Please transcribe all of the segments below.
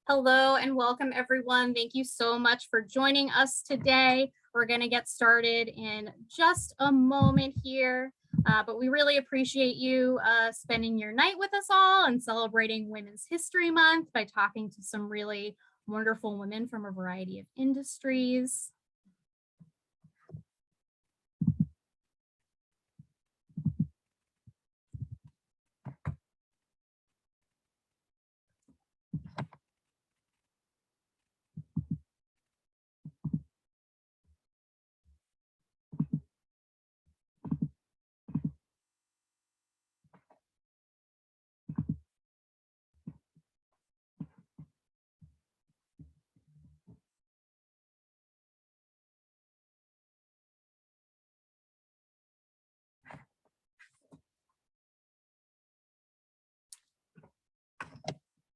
Hello and welcome everyone. Thank you so much for joining us today. We're going to get started in just a moment here, but we really appreciate you spending your night with us all and celebrating Women's History Month by talking to some really wonderful women from a variety of industries.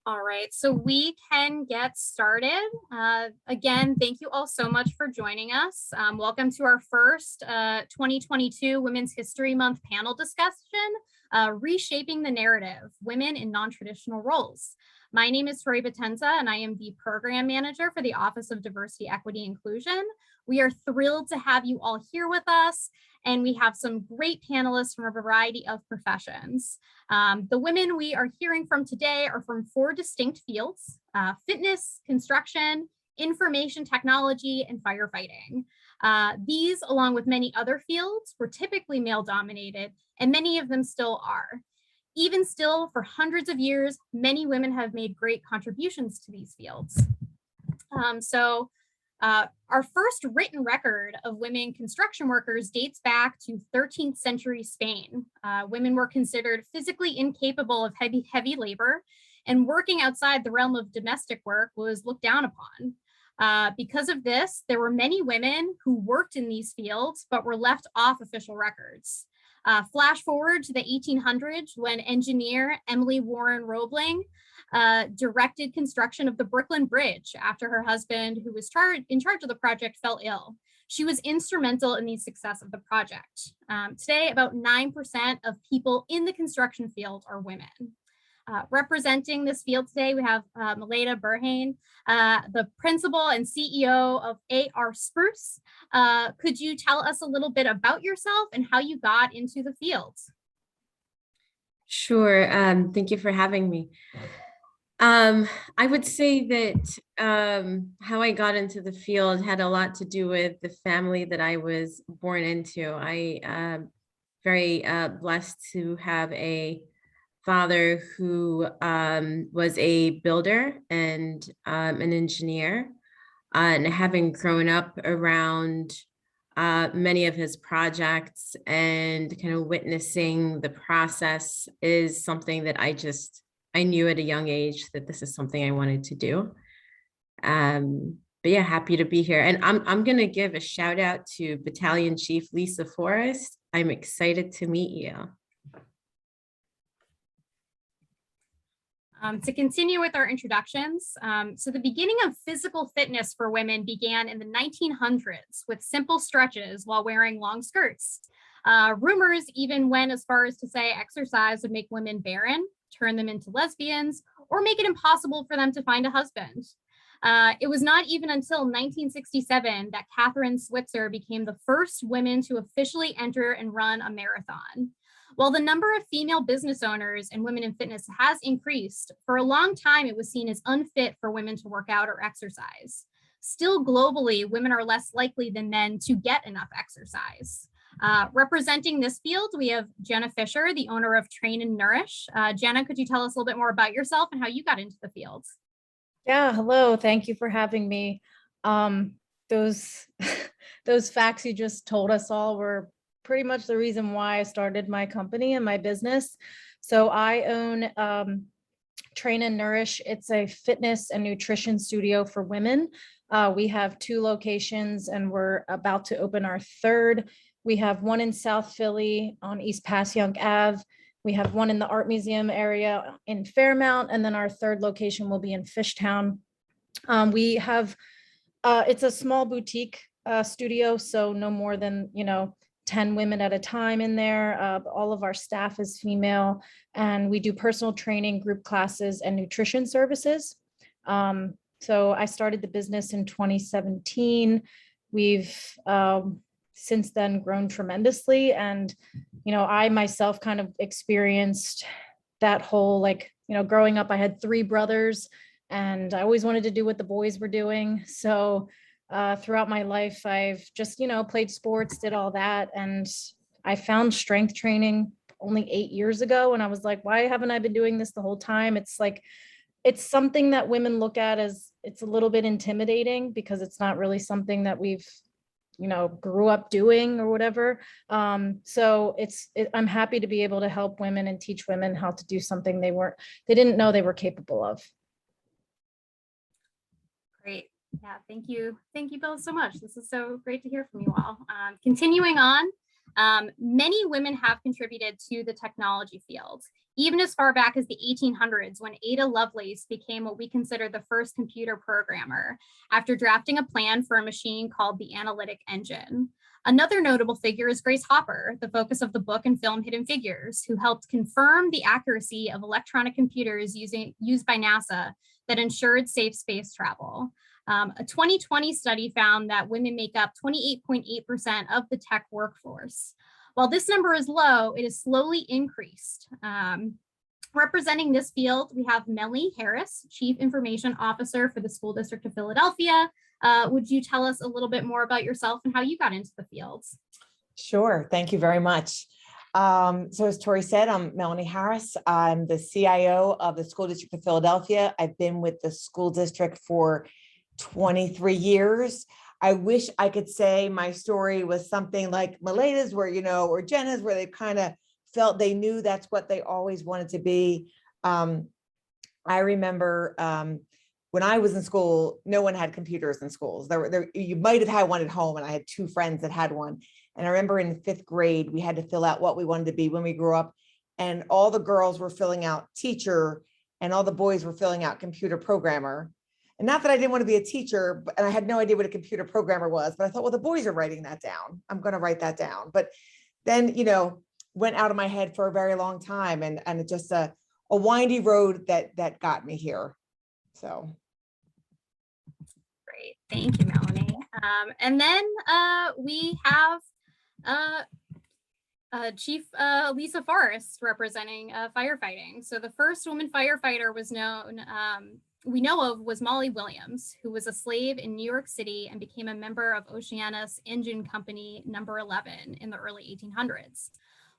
All right, so we can get started. Again, thank you all so much for joining us. Welcome to our first 2022 Women's History Month panel discussion, Reshaping the Narrative, Women in Non-Traditional Roles. My name is Tori Potenza, and I am the Program Manager for the Office of Diversity, Equity, Inclusion. We are thrilled to have you all here with us, and we have some great panelists from a variety of professions. The women we are hearing from today are from 4 distinct fields: fitness, construction, information technology, and firefighting. These, along with many other fields, were typically male-dominated, and many of them still are. Even still, for hundreds of years, many women have made great contributions to these fields. Our first written record of women construction workers dates back to 13th century Spain. Women were considered physically incapable of heavy labor, and working outside the realm of domestic work was looked down upon. Because of this, there were many women who worked in these fields but were left off official records. Flash forward to the 1800s when engineer Emily Warren Roebling directed construction of the Brooklyn Bridge after her husband, who was in charge of the project, fell ill. She was instrumental in the success of the project. Today, about 9% of people in the construction field are women. Representing this field today, we have Maleda Berhane, the principal and CEO of AR Spruce. Could you tell us a little bit about yourself and how you got into the field? Sure. Thank you for having me. I would say that how I got into the field had a lot to do with the family that I was born into. I am very blessed to have a father who was a builder and an engineer, and having grown up around many of his projects and kind of witnessing the process is something that I knew at a young age that this is something I wanted to do. But yeah, happy to be here. And I'm going to give a shout out to Battalion Chief Lisa Forrest. I'm excited to meet you. To continue with our introductions, so the beginning of physical fitness for women began in the 1900s with simple stretches while wearing long skirts. Rumors even went as far as to say exercise would make women barren, turn them into lesbians, or make it impossible for them to find a husband. It was not even until 1967 that Catherine Switzer became the first woman to officially enter and run a marathon. While the number of female business owners and women in fitness has increased, for a long time it was seen as unfit for women to work out or exercise. Still globally, women are less likely than men to get enough exercise. Representing this field, we have Jenna Fisher, the owner of Train and Nourish. Jenna, could you tell us a little bit more about yourself and how you got into the field? Yeah, hello. Thank you for having me. Those facts you just told us all were pretty much the reason why I started my company and my business. So I own Train and Nourish. It's a fitness and nutrition studio for women. We have 2 locations and we're about to open our 3rd. We have one in South Philly on East Passyunk Ave. We have one in the Art Museum area in Fairmount, and then our 3rd location will be in Fishtown. We have, it's a small boutique studio, so no more than, 10 women at a time in there. All of our staff is female, and we do personal training, group classes, and nutrition services. So I started the business in 2017. We've since then grown tremendously. And, I myself kind of experienced that whole, growing up, I had 3 brothers and I always wanted to do what the boys were doing. So throughout my life, I've just, played sports, did all that. And I found strength training only 8 years ago. And I was like, why haven't I been doing this the whole time? It's something that women look at as it's a little bit intimidating because it's not really something that we've, grew up doing or whatever. So I'm happy to be able to help women and teach women how to do something they didn't know they were capable of. Great. Yeah, thank you. Thank you both so much. This is so great to hear from you all. Continuing on, many women have contributed to the technology field, even as far back as the 1800s, when Ada Lovelace became what we consider the first computer programmer after drafting a plan for a machine called the analytic engine. Another notable figure is Grace Hopper, the focus of the book and film Hidden Figures, who helped confirm the accuracy of electronic computers used by NASA that ensured safe space travel. A 2020 study found that women make up 28.8% of the tech workforce. While this number is low, it is slowly increased. Representing this field, we have Melanie Harris, Chief Information Officer for the School District of Philadelphia. Would you tell us a little bit more about yourself and how you got into the fields? Sure, thank you very much. So as Tori said, I'm Melanie Harris. I'm the CIO of the School District of Philadelphia. I've been with the school district for 23 years. I wish I could say my story was something like Maleda's where, or Jenna's where they kind of felt they knew that's what they always wanted to be. I remember when I was in school, no one had computers in schools. You might have had one at home, and I had 2 friends that had one. And I remember in 5th grade, we had to fill out what we wanted to be when we grew up. And all the girls were filling out teacher and all the boys were filling out computer programmer. And not that I didn't want to be a teacher, and I had no idea what a computer programmer was, but I thought, well, the boys are writing that down. I'm going to write that down. But then, went out of my head for a very long time, and it's just a windy road that got me here. So. Great. Thank you, Melanie. And then we have Chief Lisa Forrest representing firefighting. So the first woman firefighter we know of was Molly Williams, who was a slave in New York City and became a member of Oceanus Engine Company number 11 in the early 1800s.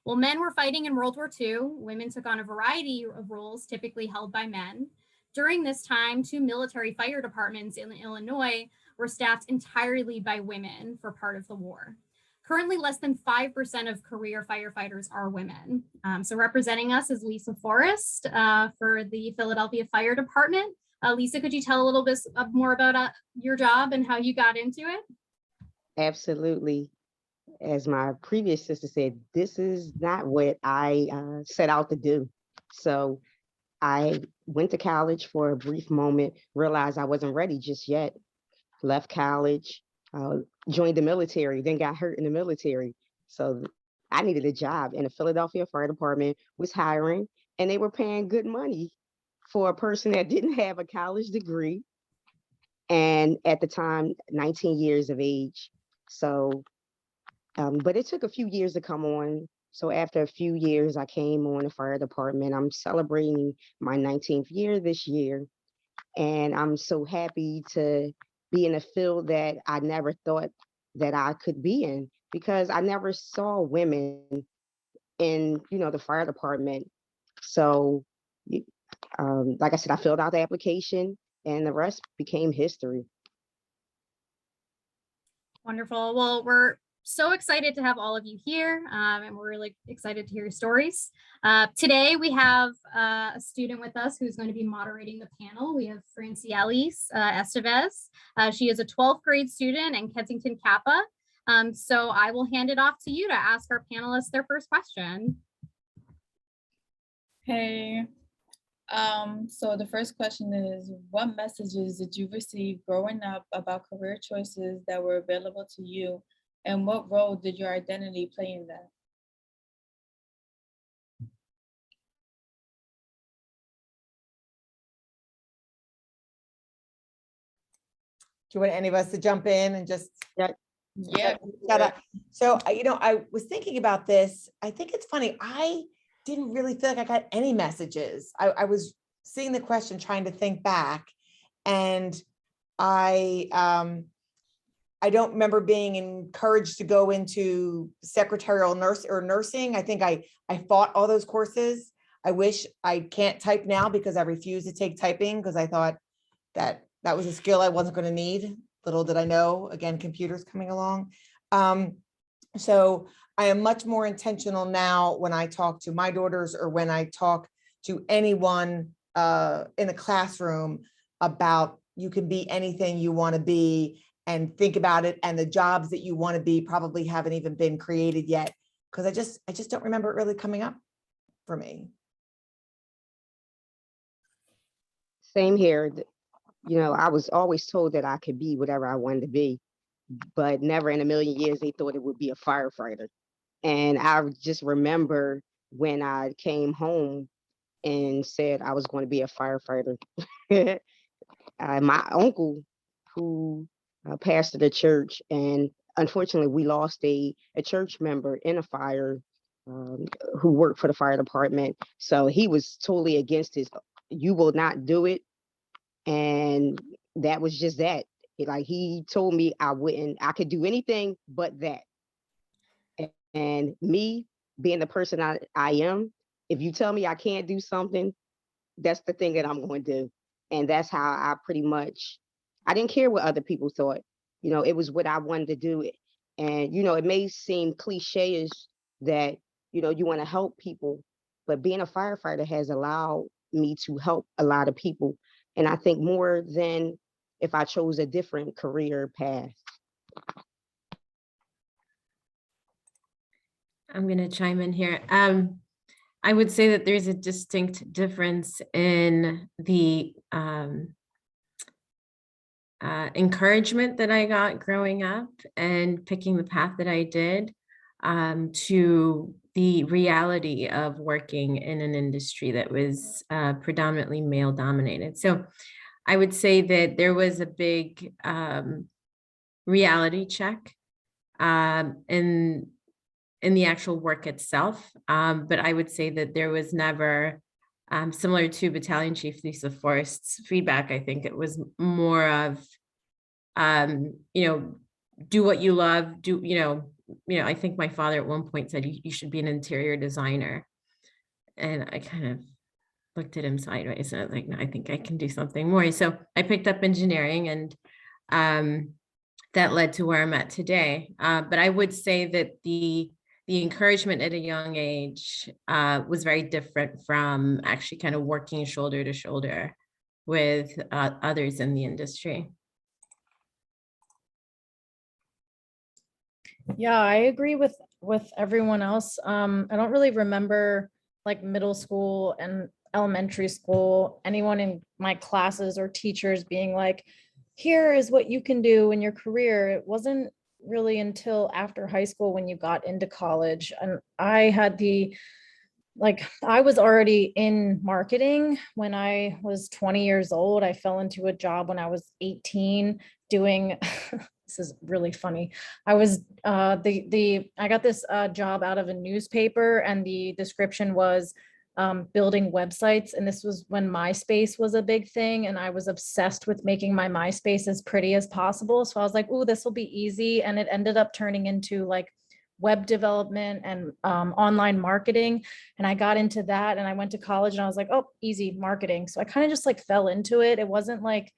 While men were fighting in World War II, women took on a variety of roles typically held by men. During this time, 2 military fire departments in Illinois were staffed entirely by women for part of the war. Currently, less than 5% of career firefighters are women. So representing us is Lisa Forrest for the Philadelphia Fire Department. Lisa, could you tell a little bit more about your job and how you got into it? Absolutely. As my previous sister said, this is not what I set out to do. So I went to college for a brief moment, realized I wasn't ready just yet, left college, joined the military, then got hurt in the military. So I needed a job, and the Philadelphia Fire Department was hiring, and they were paying good money for a person that didn't have a college degree. And at the time, 19 years of age. So, but it took a few years to come on. So after a few years, I came on the fire department. I'm celebrating my 19th year this year. And I'm so happy to be in a field that I never thought that I could be in, because I never saw women in, the fire department. So, like I said, I filled out the application and the rest became history. Wonderful. Well, we're so excited to have all of you here, and we're really excited to hear your stories. Today, we have a student with us who's going to be moderating the panel. We have Francielis Estevez. She is a 12th grade student in Kensington Kappa. So I will hand it off to you to ask our panelists their first question. Hey. So the first question is, what messages did you receive growing up about career choices that were available to you, and what role did your identity play in that? you want any of us to jump in and just? Yeah. Shout out. So, I was thinking about this. I think it's funny. I didn't really feel like I got any messages. I was seeing the question, trying to think back, and I don't remember being encouraged to go into secretarial nursing. I think I fought all those courses. I wish I can't type now because I refuse to take typing because I thought that was a skill I wasn't going to need. Little did I know, again, computers coming along. So I am much more intentional now when I talk to my daughters or when I talk to anyone in a classroom about you can be anything you want to be, and think about it. And the jobs that you want to be probably haven't even been created yet. Because I just don't remember it really coming up for me. Same here. I was always told that I could be whatever I wanted to be, but never in a million years they thought it would be a firefighter. And I just remember when I came home and said I was going to be a firefighter. My uncle, who pastored a church, and unfortunately we lost a church member in a fire, who worked for the fire department. So he was totally against his, you will not do it. And that was just that. Like, he told me I could do anything but that. And me being the person I am, if you tell me I can't do something, that's the thing that I'm going to do. And that's how I didn't care what other people thought. It was what I wanted to do. And, it may seem cliche-ish that, you want to help people, but being a firefighter has allowed me to help a lot of people. And I think more than if I chose a different career path. I'm going to chime in here. I would say that there's a distinct difference in the encouragement that I got growing up and picking the path that I did, to the reality of working in an industry that was predominantly male dominated. So I would say that there was a big reality check in the actual work itself. But I would say that there was never, similar to Battalion Chief Lisa Forrest's feedback, I think it was more of, do what you love, I think my father at one point said, you should be an interior designer. And I kind of looked at him sideways and I was like, no, I think I can do something more. So I picked up engineering, and that led to where I'm at today. But I would say that the encouragement at a young age was very different from actually kind of working shoulder to shoulder with others in the industry. Yeah, I agree with everyone else. I don't really remember like middle school and elementary school, anyone in my classes or teachers being like, here is what you can do in your career. It wasn't really until after high school when you got into college. And I had I was already in marketing when I was 20 years old. I fell into a job when I was 18 doing, this is really funny. I was, I got this job out of a newspaper, and the description was building websites. And this was when MySpace was a big thing. And I was obsessed with making my MySpace as pretty as possible. So I was like, oh, this will be easy. And it ended up turning into like web development and online marketing. And I got into that, and I went to college and I was like, oh, easy marketing. So I kind of just like fell into it. It wasn't like,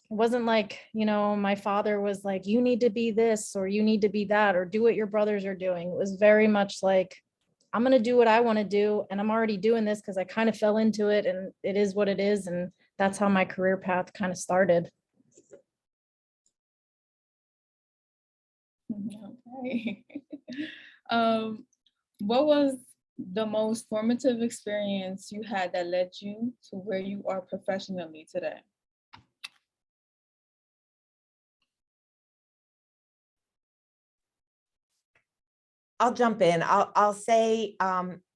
my father was like, you need to be this, or you need to be that, or do what your brothers are doing. It was very much like, I'm going to do what I want to do. And I'm already doing this because I kind of fell into it, and it is what it is. And that's how my career path kind of started. Okay. What was the most formative experience you had that led you to where you are professionally today? I'll jump in. I'll say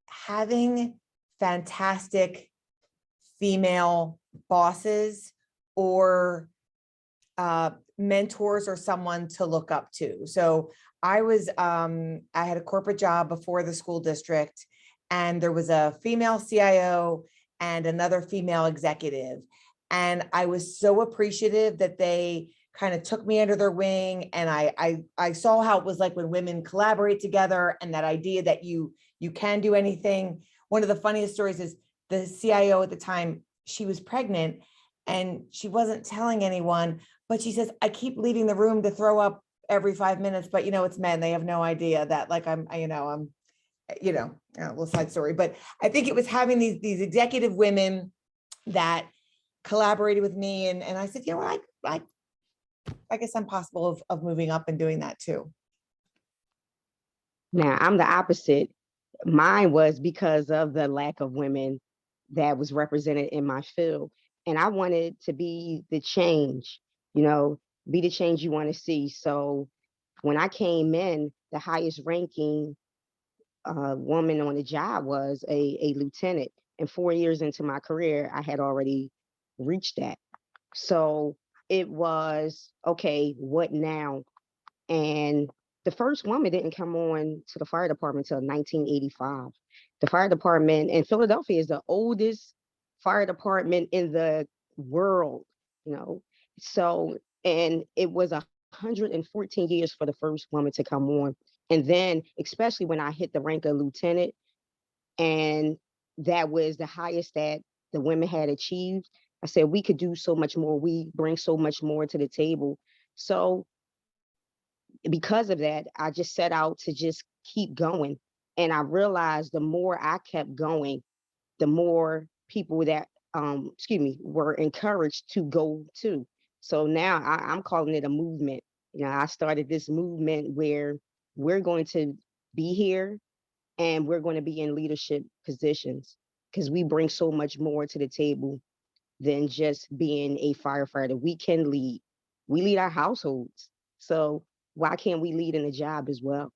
having fantastic female bosses, or mentors or someone to look up to. So I was, I had a corporate job before the school district, and there was a female CIO and another female executive. And I was so appreciative that they kind of took me under their wing. And I saw how it was like when women collaborate together, and that idea that you can do anything. One of the funniest stories is the CIO at the time, she was pregnant and she wasn't telling anyone, but she says, I keep leaving the room to throw up every 5 minutes, but it's men, they have no idea that like I'm a little side story. But I think it was having these executive women that collaborated with me. And I said, I guess I'm possible of moving up and doing that too. Now, I'm the opposite. Mine was because of the lack of women that was represented in my field. And I wanted to be the change, be the change you want to see. So when I came in, the highest ranking woman on the job was a lieutenant. And 4 years into my career, I had already reached that. So it was, okay, what now? And the first woman didn't come on to the fire department until 1985. The fire department in Philadelphia is the oldest fire department in the world, So, and it was 114 years for the first woman to come on. And then, especially when I hit the rank of lieutenant, and that was the highest that the women had achieved, I said, we could do so much more. We bring so much more to the table. So because of that, I just set out to just keep going. And I realized the more I kept going, the more people that, were encouraged to go too. So now I'm calling it a movement. I started this movement where we're going to be here and we're going to be in leadership positions, because we bring so much more to the table than just being a firefighter. We can lead. We lead our households. So why can't we lead in a job as well?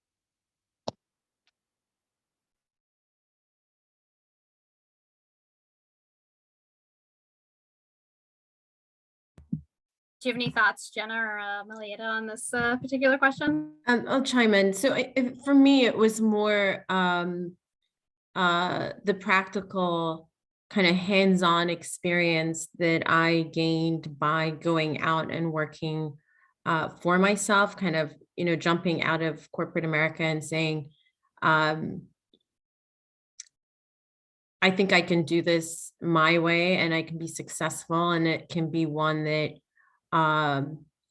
Do you have any thoughts, Jenna or Maleda, on this particular question? I'll chime in. So for me, it was more the practical kind of hands-on experience that I gained by going out and working for myself, kind of, jumping out of corporate America and saying, I think I can do this my way and I can be successful, and it can be one that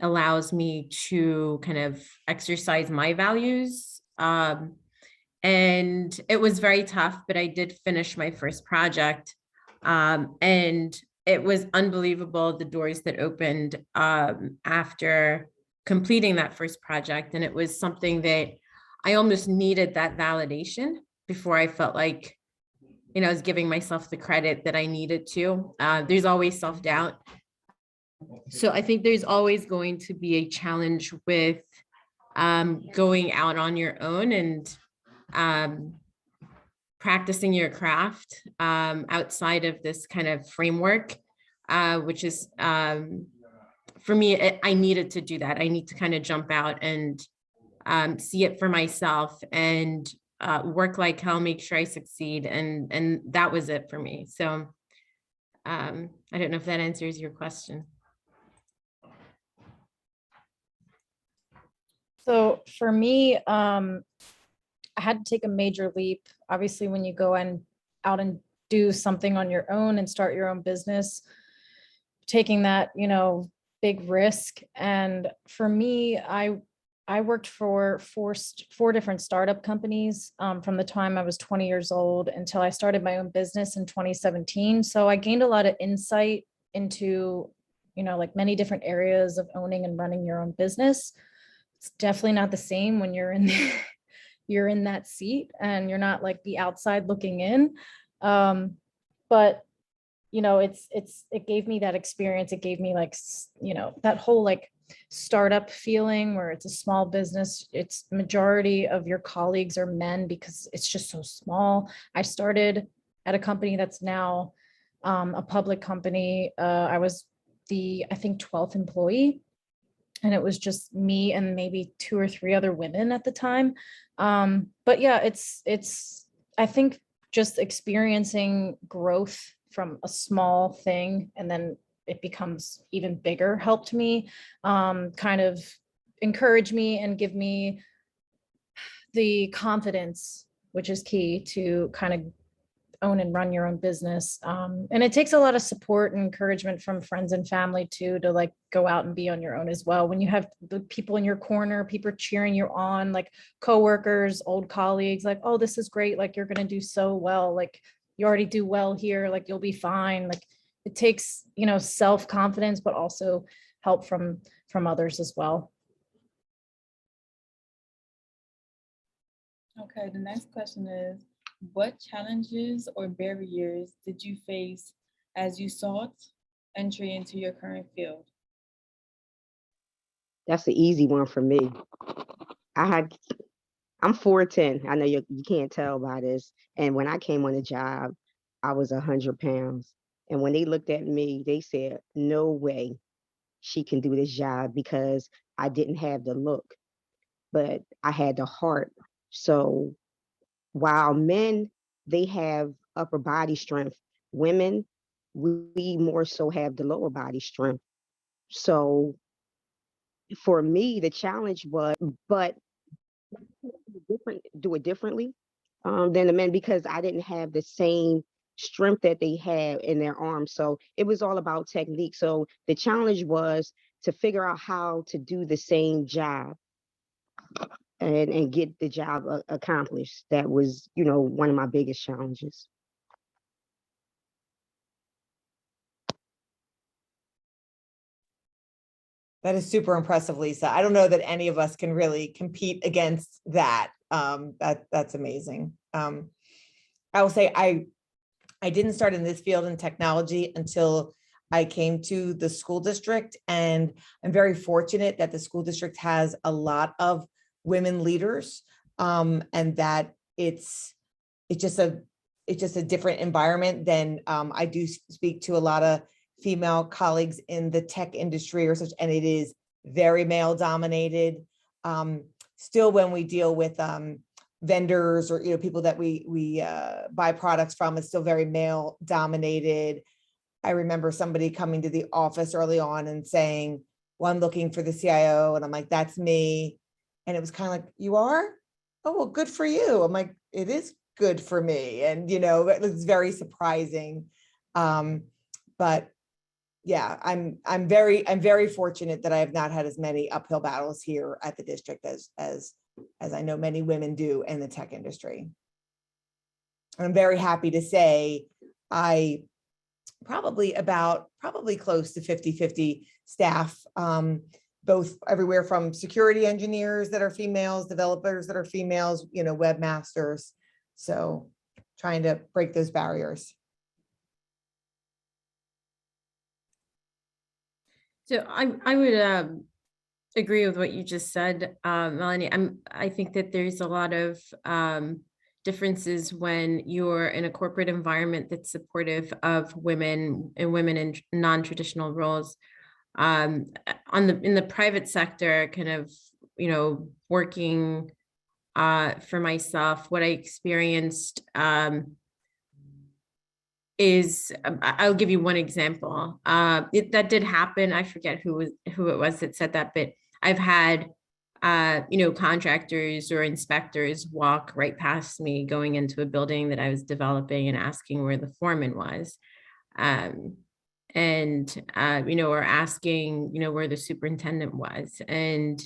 allows me to kind of exercise my values. And it was very tough, but I did finish my first project. And it was unbelievable, the doors that opened after completing that first project. And it was something that I almost needed, that validation, before I felt like, I was giving myself the credit that I needed to. There's always self-doubt. So I think there's always going to be a challenge with going out on your own and practicing your craft outside of this kind of framework, which is, for me, I needed to do that. I need to kind of jump out and see it for myself and work like hell, make sure I succeed. And that was it for me. So I don't know if that answers your question. So for me, I had to take a major leap. Obviously, when you go out and do something on your own and start your own business, taking that, big risk. And for me, I worked for four different startup companies from the time I was 20 years old until I started my own business in 2017. So I gained a lot of insight into, like many different areas of owning and running your own business. It's definitely not the same when you're in that seat and you're not like the outside looking in. But it gave me that experience. It gave me like, that whole like startup feeling where it's a small business. It's majority of your colleagues are men because it's just so small. I started at a company that's now a public company. I was I think 12th employee. and it was just me and maybe 2 or 3 other women at the time. But yeah, it's I think just experiencing growth from a small thing and then it becomes even bigger helped me kind of encourage me and give me the confidence, which is key to kind of own and run your own business. And it takes a lot of support and encouragement from friends and family too, to like go out and be on your own as well. When you have the people in your corner, people cheering you on, like coworkers, old colleagues, like, oh, this is great. Like you're going to do so well. Like you already do well here. Like you'll be fine. Like it takes, self-confidence, but also help from others as well. Okay, the next question is, what challenges or barriers did you face as you sought entry into your current field? That's the easy one for me. I'm 4'10". I know you can't tell by this. And when I came on the job, I was 100 pounds. And when they looked at me, they said, no way she can do this job, because I didn't have the look, but I had the heart. So while men, they have upper body strength, women, we more so have the lower body strength. So for me, the challenge was, but do it differently than the men, because I didn't have the same strength that they have in their arms. So it was all about technique. So the challenge was to figure out how to do the same job and get the job accomplished. That was, one of my biggest challenges. That is super impressive, Lisa. I don't know that any of us can really compete against that. That's amazing. I will say I didn't start in this field in technology until I came to the school district, and I'm very fortunate that the school district has a lot of women leaders, and that it's just a different environment than I do speak to a lot of female colleagues in the tech industry or such, and it is very male dominated. Still, when we deal with vendors or people that we buy products from, it's still very male dominated. I remember somebody coming to the office early on and saying, well, I'm looking for the CIO, and I'm like, that's me. And it was kind of like, you are? Oh, well, good for you. I'm like, it is good for me. And it was very surprising. But yeah, I'm very fortunate that I have not had as many uphill battles here at the district as I know many women do in the tech industry. And I'm very happy to say I probably close to 50-50 staff, both everywhere from security engineers that are females, developers that are females, webmasters. So trying to break those barriers. So I would agree with what you just said, Melanie. I think that there's a lot of differences when you're in a corporate environment that's supportive of women in non-traditional roles. In the private sector, kind of, working for myself, what I experienced is, I'll give you one example. That did happen. I forget who it was that said that, but I've had contractors or inspectors walk right past me going into a building that I was developing and asking where the foreman was. Or asking, where the superintendent was. And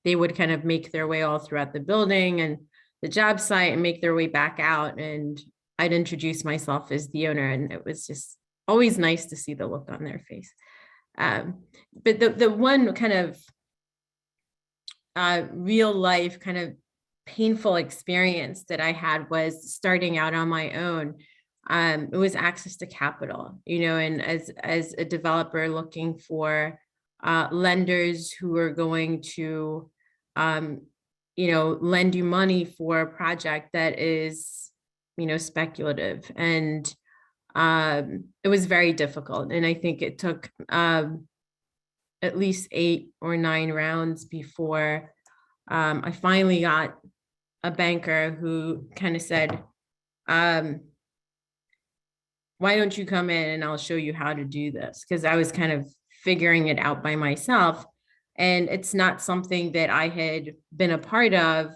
they would kind of make their way all throughout the building and the job site and make their way back out. And I'd introduce myself as the owner, and it was just always nice to see the look on their face. But the one kind of real life kind of painful experience that I had was starting out on my own. It was access to capital, and as a developer looking for lenders who are going to, lend you money for a project that is, speculative. And it was very difficult. And I think it took at least 8 or 9 rounds before I finally got a banker who kind of said, why don't you come in and I'll show you how to do this? Because I was kind of figuring it out by myself. And it's not something that I had been a part of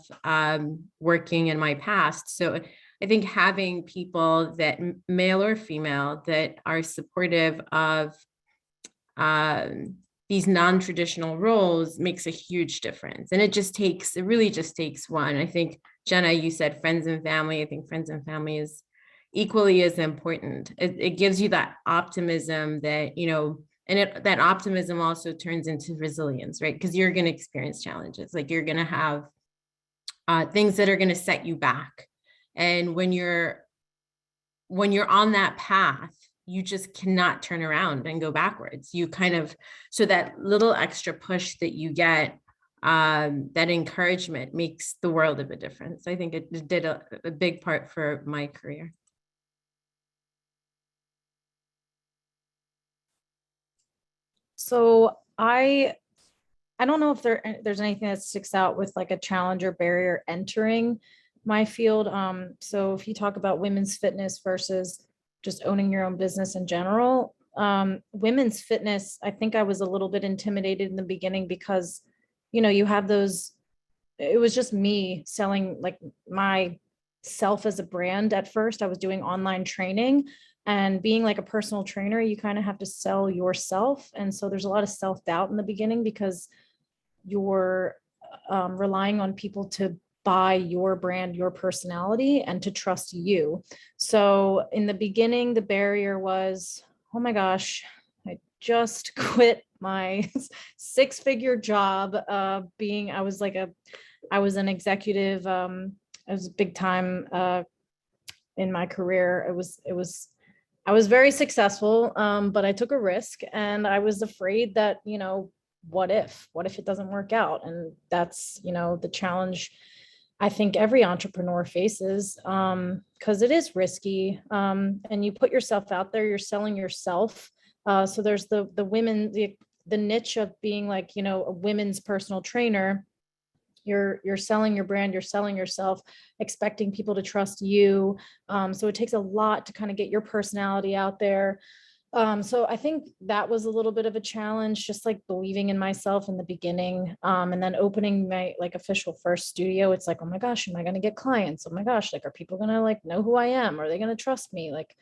working in my past. So I think having people that, male or female, that are supportive of these non-traditional roles makes a huge difference. And it really just takes one. I think, Jenna, you said friends and family. I think friends and family is equally as important. It gives you that optimism that, you know, and that optimism also turns into resilience, right? Because you're going to experience challenges. Like, you're going to have things that are going to set you back. And when you're on that path, you just cannot turn around and go backwards. You kind of, so that little extra push that you get, that encouragement makes the world of a difference. I think it did a big part for my career. So I don't know if there's anything that sticks out with like a challenge or barrier entering my field. So if you talk about women's fitness versus just owning your own business in general, women's fitness, I think I was a little bit intimidated in the beginning because, you know, you have those, it was just me selling like myself as a brand. At first I was doing online training, and being like a personal trainer, you kind of have to sell yourself. And so there's a lot of self-doubt in the beginning because you're relying on people to buy your brand, your personality, and to trust you. So in the beginning, the barrier was, oh my gosh, I just quit my 6-figure job. I was an executive. I was big time in my career. I was very successful, but I took a risk, and I was afraid that, you know, what if it doesn't work out? And that's, you know, the challenge I think every entrepreneur faces, because it is risky, and you put yourself out there, you're selling yourself. So there's the women, the niche of being like, you know, a women's personal trainer. You're selling your brand, you're selling yourself, expecting people to trust you. So it takes a lot to kind of get your personality out there. So I think that was a little bit of a challenge, just like believing in myself in the beginning. And then opening my like official first studio, it's like, oh my gosh, am I going to get clients? Oh my gosh, like, are people going to like know who I am? Are they going to trust me? Like,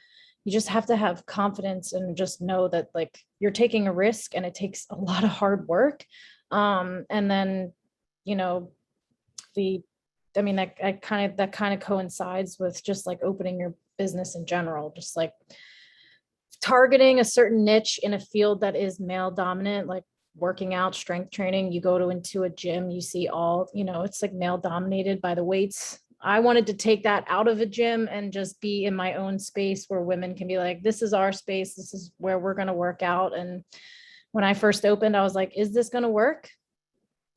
you just have to have confidence and just know that like you're taking a risk, and it takes a lot of hard work. And then, you know, that kind of coincides with just like opening your business in general, just like targeting a certain niche in a field that is male dominant, like working out, strength training. You go into a gym, you see all, you know, it's like male dominated by the weights. I wanted to take that out of a gym and just be in my own space where women can be like, this is our space, this is where we're going to work out. And when I first opened, I was like, is this going to work?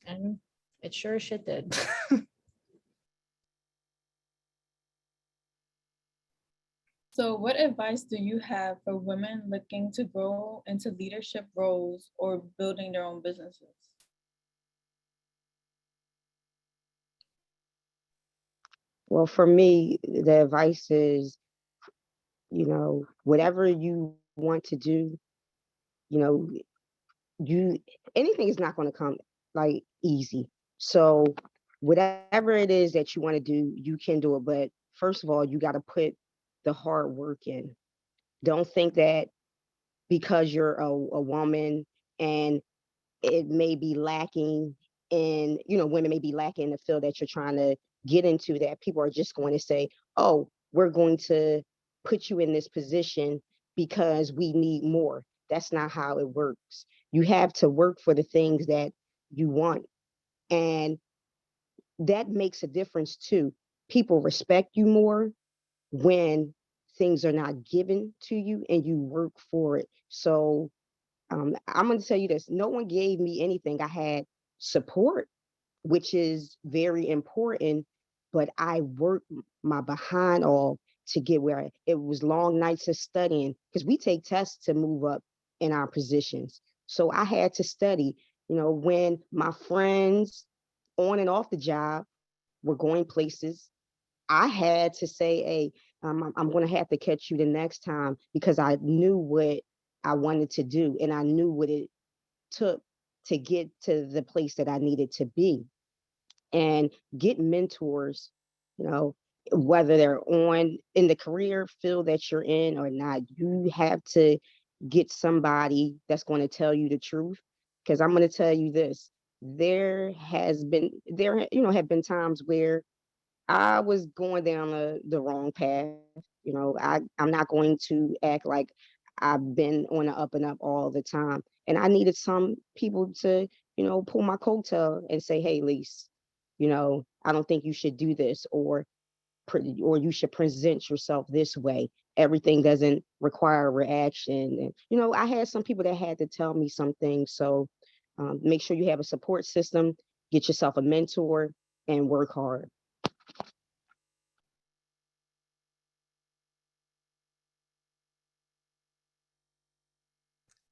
And it sure as shit did. So what advice do you have for women looking to grow into leadership roles or building their own businesses? Well, for me, the advice is, you know, whatever you want to do, you know, anything is not going to come like easy. So whatever it is that you want to do, you can do it. But first of all, you got to put the hard work in. Don't think that because you're a woman and it may be lacking in, you know, women may be lacking in the field that you're trying to get into, that people are just going to say, oh, we're going to put you in this position because we need more. That's not how it works. You have to work for the things that you want. And that makes a difference too. People respect you more when things are not given to you and you work for it. So I'm going to tell you this, no one gave me anything. I had support, which is very important, but I worked my behind off to get it was long nights of studying, because we take tests to move up in our positions. So I had to study, when my friends on and off the job were going places, I had to say, hey, I'm going to have to catch you the next time, because I knew what I wanted to do and I knew what it took to get to the place that I needed to be. And get mentors, you know, whether they're on in the career field that you're in or not, you have to get somebody that's going to tell you the truth. Because I'm going to tell you this, have been times where I was going down the wrong path. I'm not going to act like I've been on the up and up all the time. And I needed some people to, pull my coattail and say, hey, Lise, I don't think you should do this, or you should present yourself this way. Everything doesn't require a reaction. And, I had some people that had to tell me some things. So make sure you have a support system, get yourself a mentor, and work hard.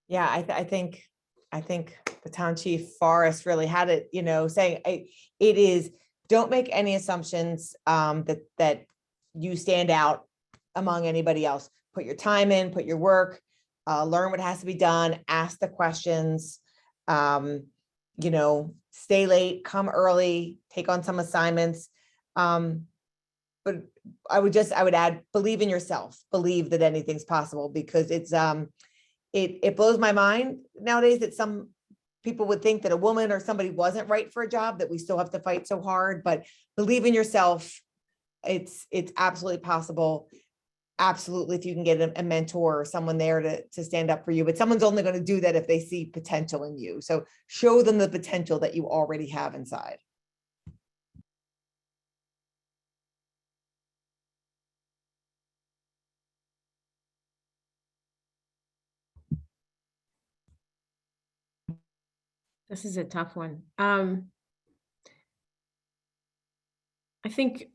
Yeah, I think Baton Chief Forrest really had it, saying it is, don't make any assumptions that you stand out among anybody else. Put your time in, put your work, learn what has to be done, ask the questions, stay late, come early, take on some assignments. But I would add, believe in yourself, believe that anything's possible, because it blows my mind nowadays that some people would think that a woman or somebody wasn't right for a job, that we still have to fight so hard. But believe in yourself. It's absolutely possible. Absolutely, if you can get a mentor or someone there to stand up for you, but someone's only going to do that if they see potential in you. So show them the potential that you already have inside. This is a tough one. I think,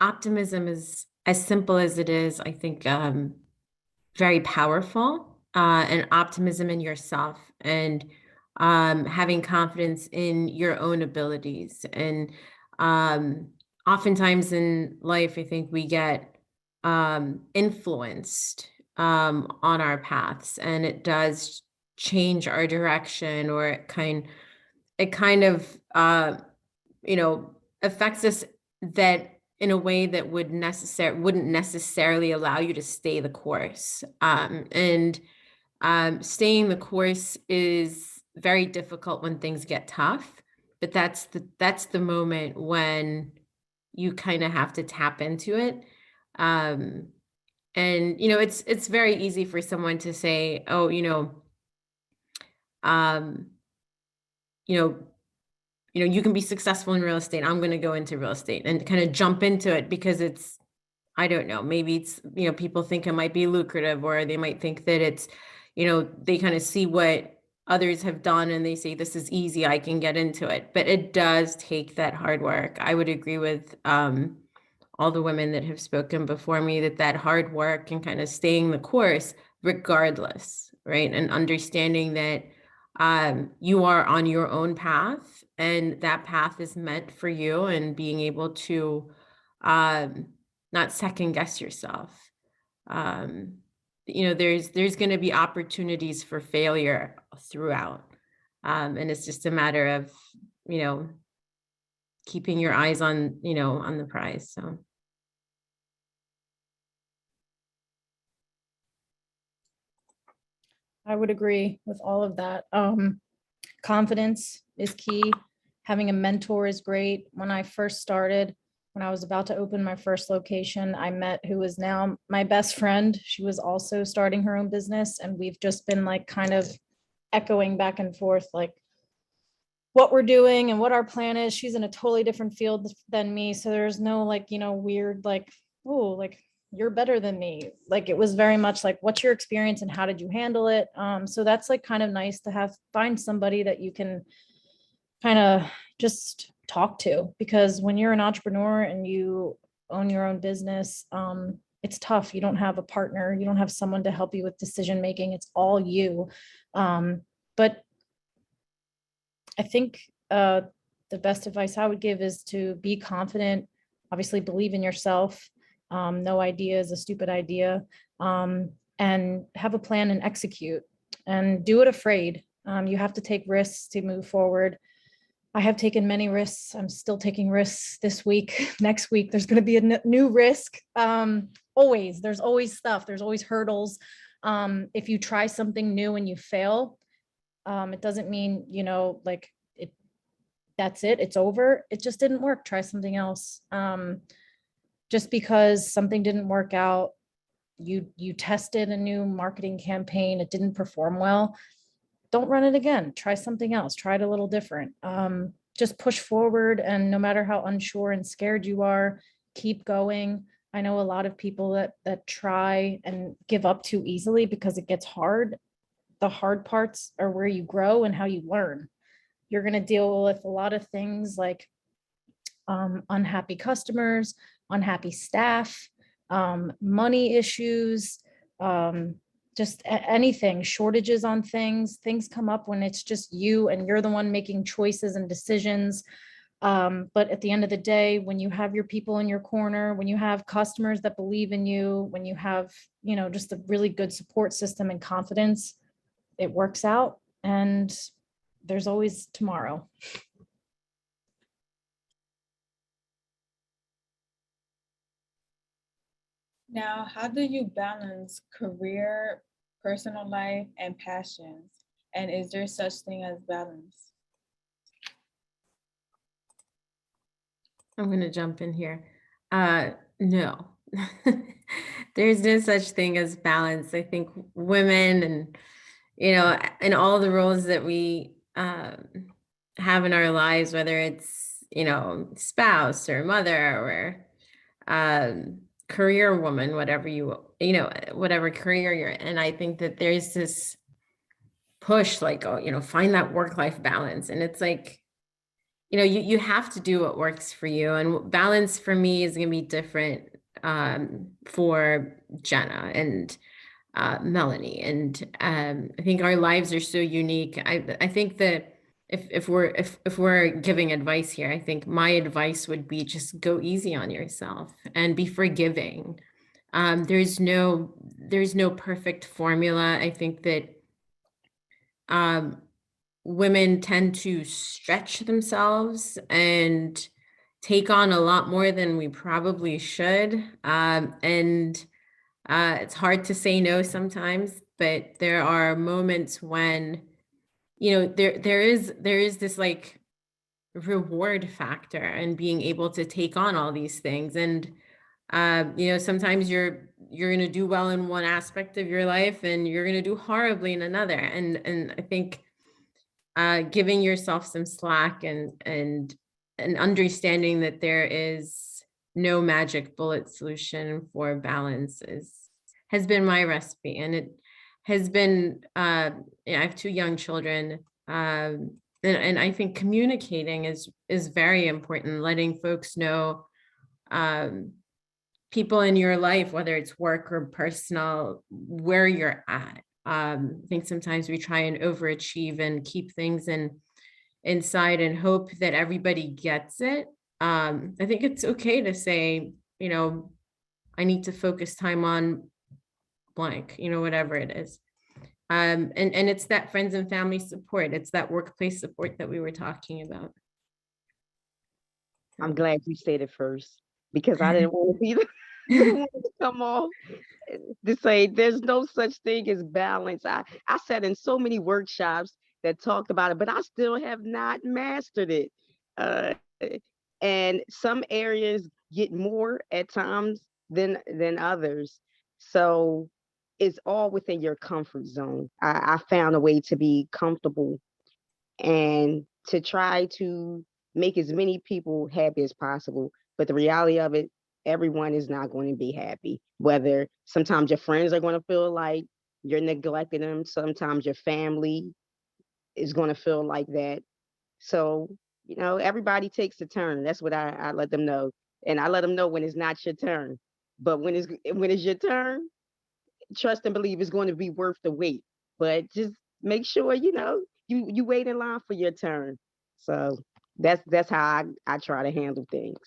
optimism is, as simple as it is, I think, very powerful, and optimism in yourself, and having confidence in your own abilities. And oftentimes in life, I think we get influenced on our paths, and it does change our direction, or it kind of affects us that in a way that wouldn't necessarily allow you to stay the course. And staying the course is very difficult when things get tough, but that's the moment when you kind of have to tap into it. And it's very easy for someone to say, oh, you can be successful in real estate. I'm going to go into real estate, and kind of jump into it because it's, I don't know, maybe it's, people think it might be lucrative, or they might think that it's, they kind of see what others have done and they say, this is easy, I can get into it. But it does take that hard work. I would agree with all the women that have spoken before me that hard work and kind of staying the course regardless, right? And understanding that you are on your own path, and that path is meant for you, and being able to not second guess yourself. There's going to be opportunities for failure throughout, and it's just a matter of keeping your eyes on on the prize. So I would agree with all of that. Confidence is key. Having a mentor is great. When I first started, when I was about to open my first location, I met who is now my best friend. She was also starting her own business, and we've just been like kind of echoing back and forth, like what we're doing and what our plan is. She's in a totally different field than me. So there's no weird, oh, like you're better than me. Like it was very much like, what's your experience and how did you handle it? So that's like kind of nice to find somebody that you can kind of just talk to, because when you're an entrepreneur and you own your own business, it's tough. You don't have a partner. You don't have someone to help you with decision making. It's all you. But I think the best advice I would give is to be confident, obviously believe in yourself. No idea is a stupid idea. And have a plan and execute, and do it afraid. You have to take risks to move forward. I have taken many risks. I'm still taking risks this week. Next week, there's going to be a new risk. There's always stuff. There's always hurdles. If you try something new and you fail, it doesn't mean, like that's it, it's over. It just didn't work. Try something else. Just because something didn't work out, you tested a new marketing campaign, it didn't perform well, don't run it again. Try something else. Try it a little different. Just push forward, and no matter how unsure and scared you are, keep going. I know a lot of people that try and give up too easily because it gets hard. The hard parts are where you grow and how you learn. You're going to deal with a lot of things like unhappy customers, unhappy staff, money issues, just anything, shortages on things come up when it's just you and you're the one making choices and decisions. But at the end of the day, when you have your people in your corner, when you have customers that believe in you, when you have, just a really good support system and confidence, it works out, and there's always tomorrow. Now, how do you balance career, personal life, and passions? And is there such thing as balance? I'm going to jump in here. No, there's no such thing as balance. I think women and, in all the roles that we have in our lives, whether it's, spouse or mother or career woman, whatever whatever career you're in, I think that there's this push, like, find that work-life balance. And it's like, you have to do what works for you. And balance for me is going to be different for Jenna and Melanie. And I think our lives are so unique. I think that if we're giving advice here, I think my advice would be just go easy on yourself and be forgiving. There's no perfect formula. I think that women tend to stretch themselves and take on a lot more than we probably should. And it's hard to say no sometimes, but there are moments when, there is this like reward factor and being able to take on all these things. And, sometimes you're going to do well in one aspect of your life and you're going to do horribly in another. And I think giving yourself some slack and understanding that there is no magic bullet solution for balance has been my recipe. And it has been, I have 2 young children, and I think communicating is very important, letting folks know, people in your life, whether it's work or personal, where you're at. I think sometimes we try and overachieve and keep things inside and hope that everybody gets it. I think it's okay to say, I need to focus time on blank, whatever it is. And it's that friends and family support. It's that workplace support that we were talking about. I'm glad you said it first, because I didn't want to be the one to come off to say there's no such thing as balance. I sat in so many workshops that talked about it, but I still have not mastered it. And some areas get more at times than others. So it's all within your comfort zone. I found a way to be comfortable and to try to make as many people happy as possible. But the reality of it, everyone is not going to be happy. Whether sometimes your friends are going to feel like you're neglecting them, sometimes your family is going to feel like that. So, everybody takes a turn. That's what I let them know. And I let them know when it's not your turn. But when it's your turn, trust and believe it's going to be worth the wait. But just make sure you wait in line for your turn. So that's how I try to handle things.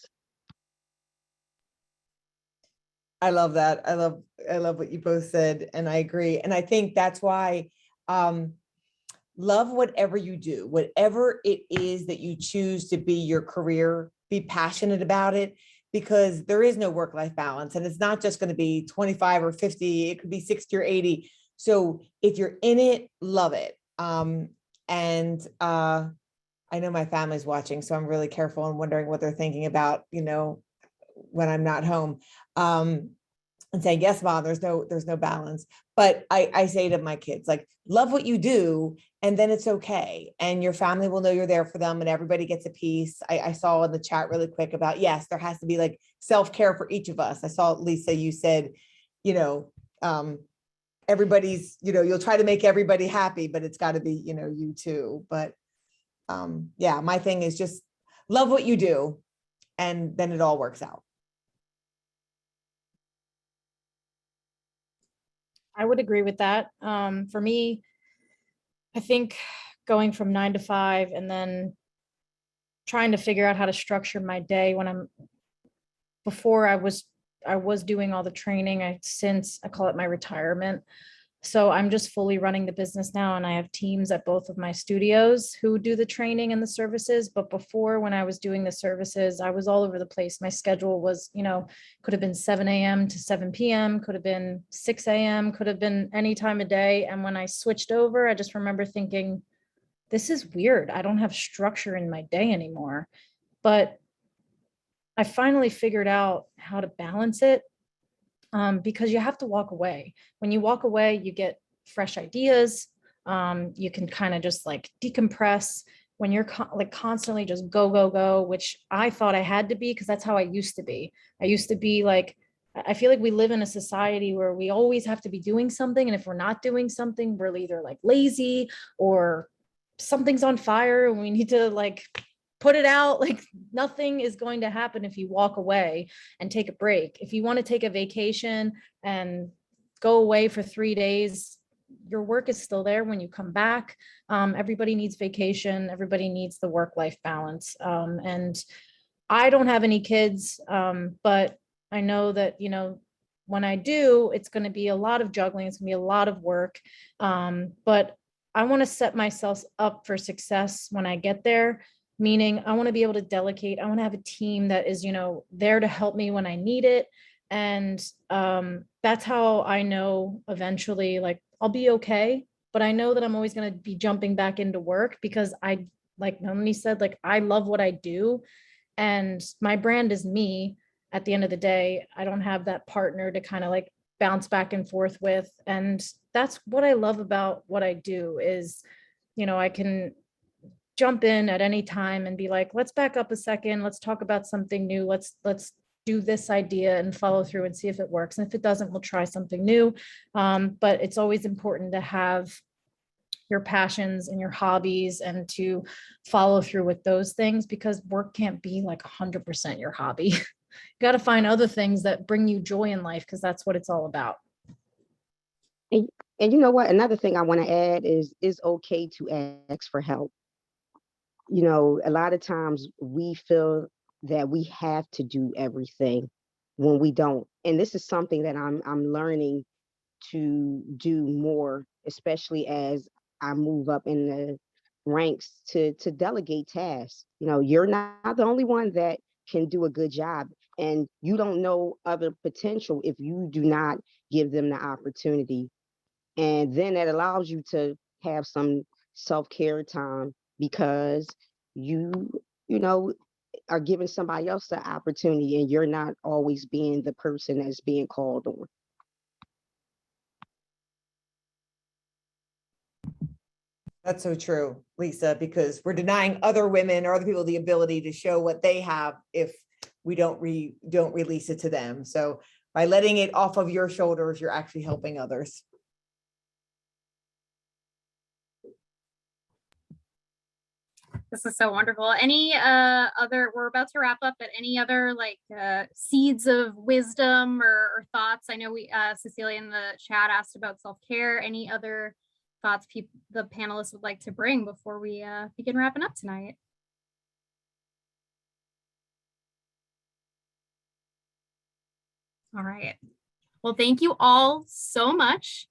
I love that. I love what you both said, and I agree. And I think that's why love whatever you do, whatever it is that you choose to be your career, be passionate about it, because there is no work-life balance, and it's not just going to be 25 or 50, it could be 60 or 80. So if you're in it, love it. And I know my family's watching, so I'm really careful and wondering what they're thinking about, when I'm not home. And saying, yes, mom, there's no balance. But I say to my kids, like, love what you do, and then it's okay. And your family will know you're there for them, and everybody gets a piece. I saw in the chat really quick about, yes, there has to be like self-care for each of us. I saw, Lisa, you said, everybody's, you'll try to make everybody happy, but it's got to be, you too. But yeah, my thing is just love what you do, and then it all works out. I would agree with that. For me, I think going from 9 to 5 and then trying to figure out how to structure my day before I was doing all the training. I call it my retirement. So I'm just fully running the business now, and I have teams at both of my studios who do the training and the services. But before, when I was doing the services, I was all over the place. My schedule was, could have been 7 a.m. to 7 p.m., could have been 6 a.m., could have been any time of day. And when I switched over, I just remember thinking, this is weird. I don't have structure in my day anymore. But I finally figured out how to balance it. Because you have to walk away. When you walk away, you get fresh ideas. You can kind of just like decompress. When you're constantly just go, go, go, which I thought I had to be, because that's how I used to be. I used to be like, I feel like we live in a society where we always have to be doing something. And if we're not doing something, we're either like lazy or something's on fire and we need to like put it out. Like nothing is going to happen if you walk away and take a break. If you want to take a vacation and go away for 3 days, your work is still there when you come back. Everybody needs vacation. Everybody needs the work-life balance. And I don't have any kids, but I know that, when I do, it's going to be a lot of juggling. It's going to be a lot of work. But I want to set myself up for success when I get there. Meaning I want to be able to delegate. I want to have a team that is, there to help me when I need it. And that's how I know eventually, like, I'll be okay. But I know that I'm always going to be jumping back into work because like Melanie said, like, I love what I do. And my brand is me at the end of the day. I don't have that partner to kind of like bounce back and forth with. And that's what I love about what I do is, I can jump in at any time and be like, let's back up a second. Let's talk about something new. Let's do this idea and follow through and see if it works. And if it doesn't, we'll try something new. But it's always important to have your passions and your hobbies and to follow through with those things, because work can't be like 100% your hobby. You got to find other things that bring you joy in life, because that's what it's all about. And you know what? Another thing I want to add is it's okay to ask for help. A lot of times we feel that we have to do everything when we don't. And this is something that I'm learning to do more, especially as I move up in the ranks to delegate tasks. You're not the only one that can do a good job, and you don't know other potential if you do not give them the opportunity. And then that allows you to have some self-care time, because you are giving somebody else the opportunity and you're not always being the person that's being called on. That's so true, Lisa, because we're denying other women or other people the ability to show what they have if we don't release it to them. So by letting it off of your shoulders, you're actually helping others. This is so wonderful. Any we're about to wrap up, but any other like seeds of wisdom or thoughts? I know we Cecilia in the chat asked about self-care. Any other thoughts the panelists would like to bring before we begin wrapping up tonight? All right. Well, thank you all so much.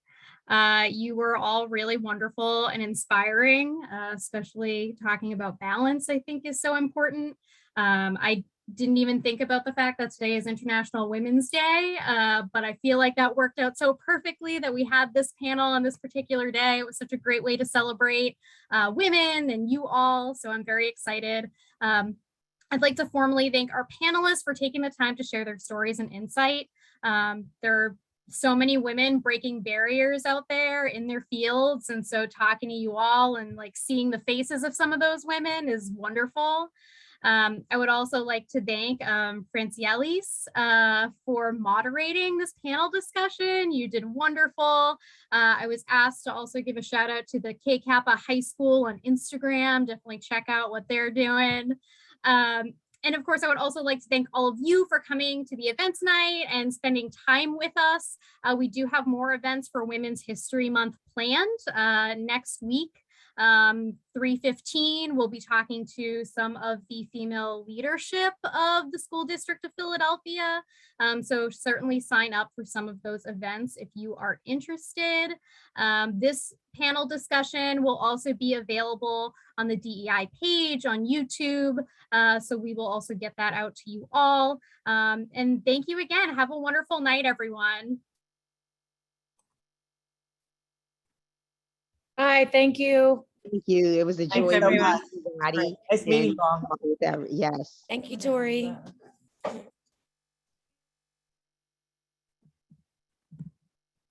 You were all really wonderful and inspiring, especially talking about balance, I think is so important. I didn't even think about the fact that today is International Women's Day, but I feel like that worked out so perfectly that we had this panel on this particular day. It was such a great way to celebrate women and you all, so I'm very excited. I'd like to formally thank our panelists for taking the time to share their stories and insight. There are so many women breaking barriers out there in their fields. And so talking to you all and like seeing the faces of some of those women is wonderful. I would also like to thank Francielis for moderating this panel discussion. You did wonderful. I was asked to also give a shout out to the K Kappa High School on Instagram. Definitely check out what they're doing. And of course, I would also like to thank all of you for coming to the event tonight and spending time with us. We do have more events for Women's History Month planned next week. 3:15, we'll be talking to some of the female leadership of the School District of Philadelphia. So certainly sign up for some of those events if you are interested. This panel discussion will also be available on the DEI page on YouTube. So we will also get that out to you all. And thank you again. Have a wonderful night, everyone. Bye, thank you. Thank you. It was a Thanks, joy. everyone. Everybody. Nice meeting you all. Yes. Thank you, Tori.